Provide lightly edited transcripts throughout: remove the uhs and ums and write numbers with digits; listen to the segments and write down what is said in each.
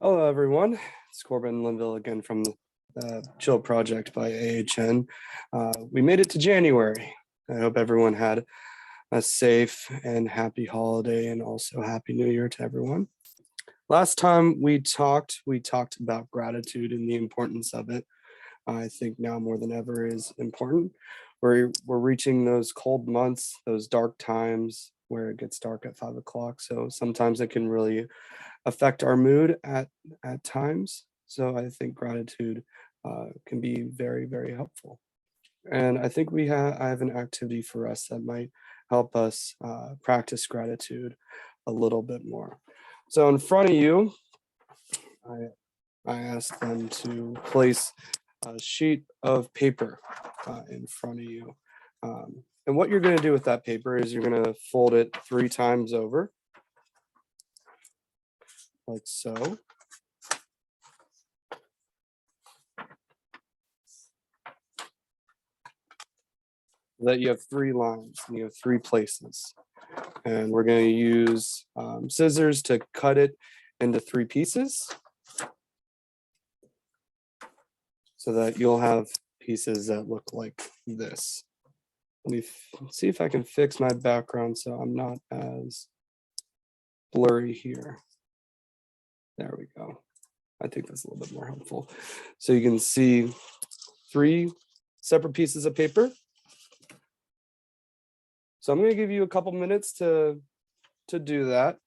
Hello, everyone. It's Corbin Linville again from the Chill Project by AHN. We made it to January. I hope everyone had a safe and happy holiday and also Happy New Year to everyone. Last time we talked about gratitude and the importance of it. I think now more than ever is important. We're reaching those cold months, those dark times where it gets dark at 5 o'clock. So sometimes it can really affect our mood at times. So I think gratitude can be very, very helpful. And I think I have an activity for us that might help us practice gratitude a little bit more. So in front of you, I, I asked them to place a sheet of paper in front of you. And what you're going to do with that paper is you're going to fold it 3 times over, like so. That you have 3 lines and you have 3 places. And we're going to use scissors to cut it into 3 pieces so that you'll have pieces that look like this. Let me see if I can fix my background so I'm not as blurry here. There we go. I think that's a little bit more helpful. So you can see 3 separate pieces of paper. So I'm going to give you a couple minutes to do that.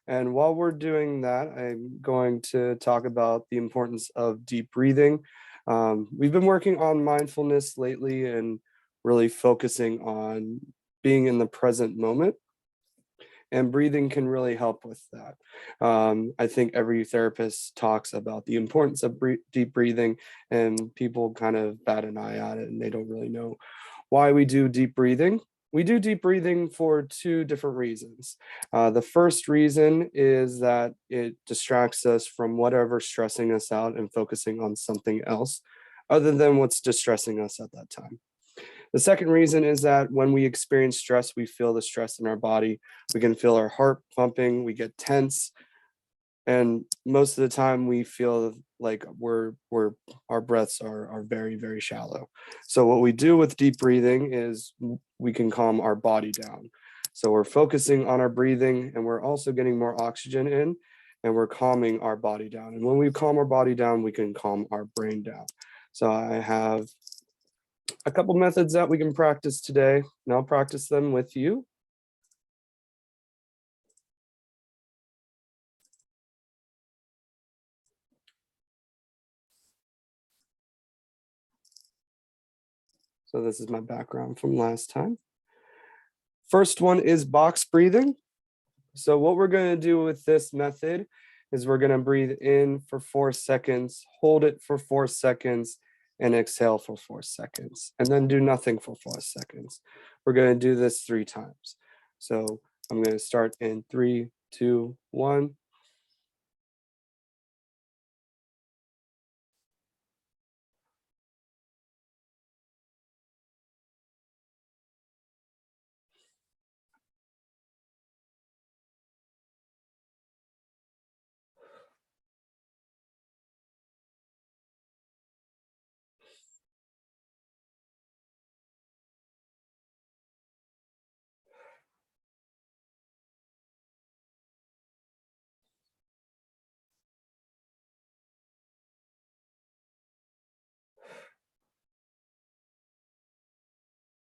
And while we're doing that, I'm going to talk about the importance of deep breathing. We've been working on mindfulness lately and really focusing on being in the present moment. And breathing can really help with that. I think every therapist talks about the importance of deep breathing, and people kind of bat an eye at it and they don't really know why we do deep breathing. We do deep breathing for 2 different reasons. The first reason is that it distracts us from whatever's stressing us out and focusing on something else other than what's distressing us at that time. The second reason is that when we experience stress, we feel the stress in our body. We can feel our heart pumping, we get tense, and most of the time we feel like our breaths are very, very shallow. So what we do with deep breathing is we can calm our body down. So we're focusing on our breathing and we're also getting more oxygen in and we're calming our body down. And when we calm our body down, we can calm our brain down. So I have a couple methods that we can practice today, and I'll practice them with you. So this is my background from last time. First one is box breathing. So what we're going to do with this method is we're going to breathe in for 4 seconds, hold it for 4 seconds, and exhale for 4 seconds, and then do nothing for 4 seconds. We're going to do this 3 times. So I'm going to start in 3, 2, 1.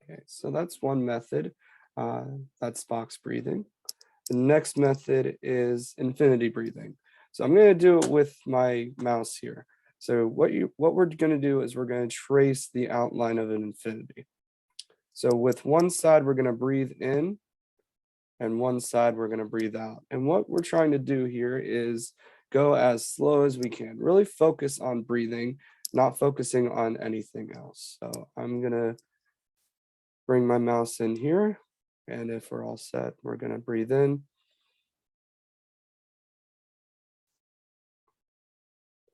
Okay, so that's one method. That's box breathing. The next method is infinity breathing. So I'm going to do it with my mouse here. So what we're going to do is we're going to trace the outline of an infinity. So with one side, we're going to breathe in, and one side, we're going to breathe out. And what we're trying to do here is go as slow as we can. Really focus on breathing, not focusing on anything else. So I'm going to bring my mouse in here. And if we're all set, we're going to breathe in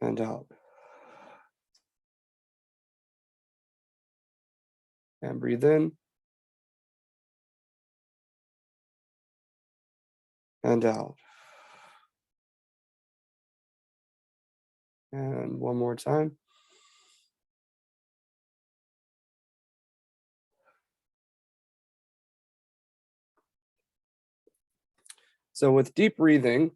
and out. And breathe in and out. And one more time. So with deep breathing,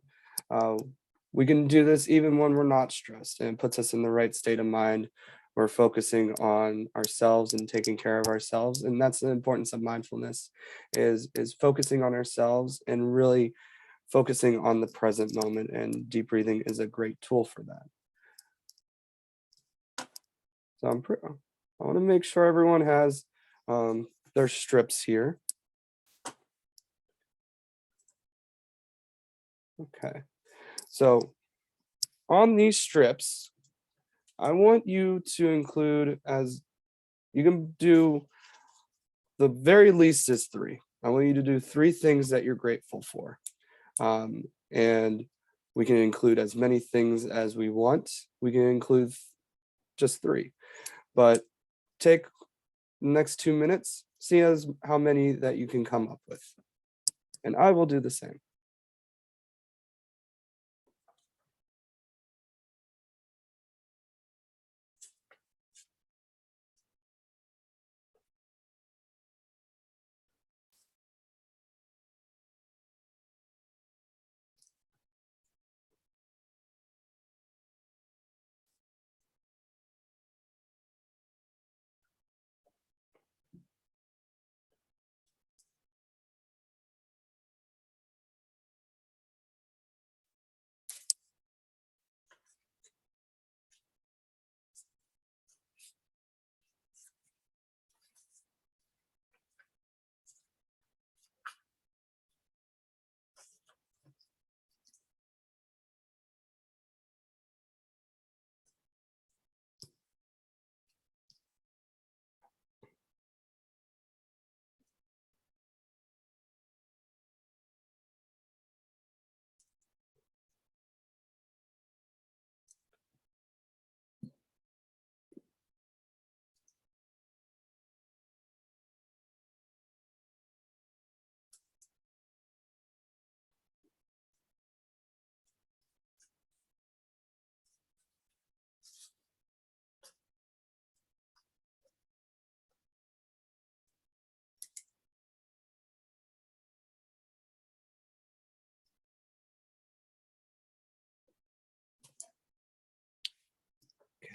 we can do this even when we're not stressed, and it puts us in the right state of mind. We're focusing on ourselves and taking care of ourselves. And that's the importance of mindfulness is focusing on ourselves and really focusing on the present moment. And deep breathing is a great tool for that. So I want to make sure everyone has their strips here. Okay, so on these strips, I want you to include, as you can do, the very least is 3. I want you to do 3 things that you're grateful for. And we can include as many things as we want. We can include just 3, but take the next 2 minutes, see how many that you can come up with. And I will do the same.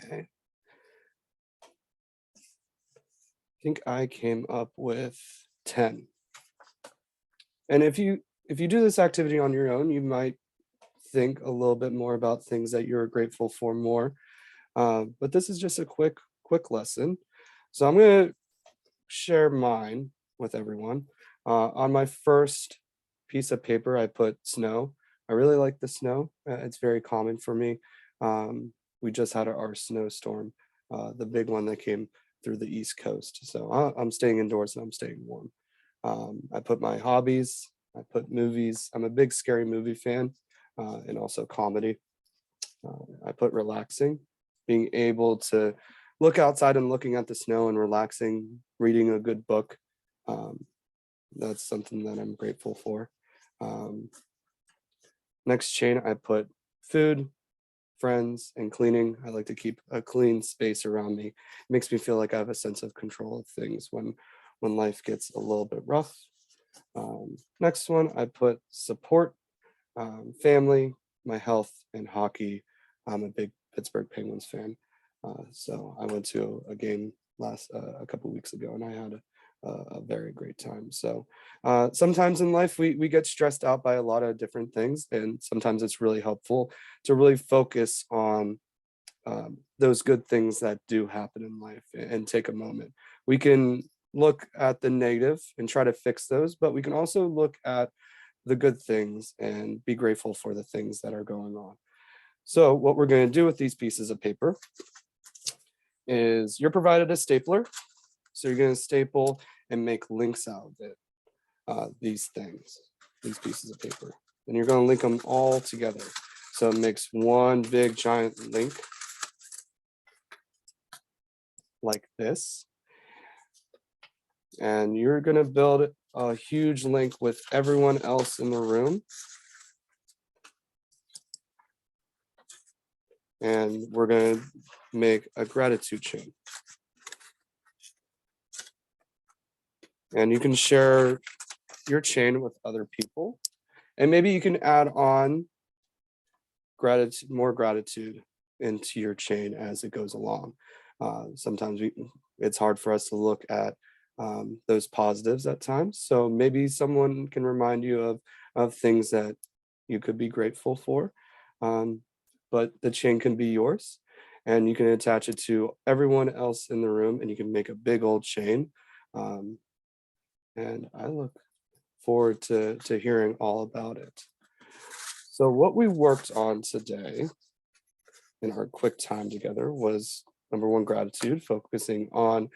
Okay. I think I came up with 10. And if you do this activity on your own, you might think a little bit more about things that you're grateful for more. But this is just a quick lesson. So I'm going to share mine with everyone. On my first piece of paper, I put snow. I really like the snow. It's very common for me. We just had our snowstorm, the big one that came through the East Coast. So I'm staying indoors and I'm staying warm. I put my hobbies. I put movies. I'm a big scary movie fan, and also comedy. I put relaxing, being able to look outside and looking at the snow and relaxing, reading a good book. That's something that I'm grateful for. Next chain, I put food, friends, and cleaning. I like to keep a clean space around me. It makes me feel like I have a sense of control of things when life gets a little bit rough. Next one, I put support, family, my health, and hockey. I'm a big Pittsburgh Penguins fan. So I went to a game a couple weeks ago, and I had a very great time. So sometimes in life we get stressed out by a lot of different things, and sometimes it's really helpful to really focus on those good things that do happen in life and take a moment. We can look at the negative and try to fix those, but we can also look at the good things and be grateful for the things that are going on. So what we're going to do with these pieces of paper is you're provided a stapler. So you're going to staple and make links out of it, these things, these pieces of paper. And you're going to link them all together. So it makes one big giant link like this. And you're going to build a huge link with everyone else in the room. and we're going to make a gratitude chain. And you can share your chain with other people, and maybe you can add on gratitude, more gratitude into your chain as it goes along. Sometimes it's hard for us to look at those positives at times. So maybe someone can remind you of things that you could be grateful for. But the chain can be yours, and you can attach it to everyone else in the room, and you can make a big old chain. Um, and I look forward to hearing all about it. So what we worked on today in our quick time together was number one, gratitude, focusing on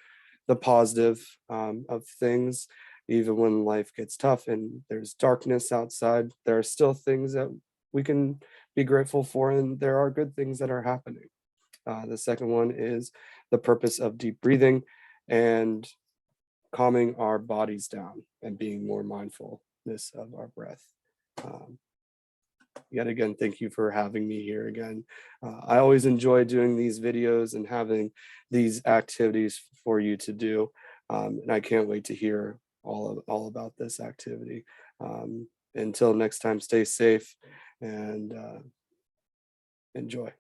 the positive of things. Even when life gets tough and there's darkness outside, there are still things that we can be grateful for, and there are good things that are happening. The second one is the purpose of deep breathing and calming our bodies down and being more mindfulness of our breath. Um, Yet again, thank you for having me here again. I always enjoy doing these videos and having these activities for you to do. And I can't wait to hear all about this activity. Until next time, stay safe and enjoy.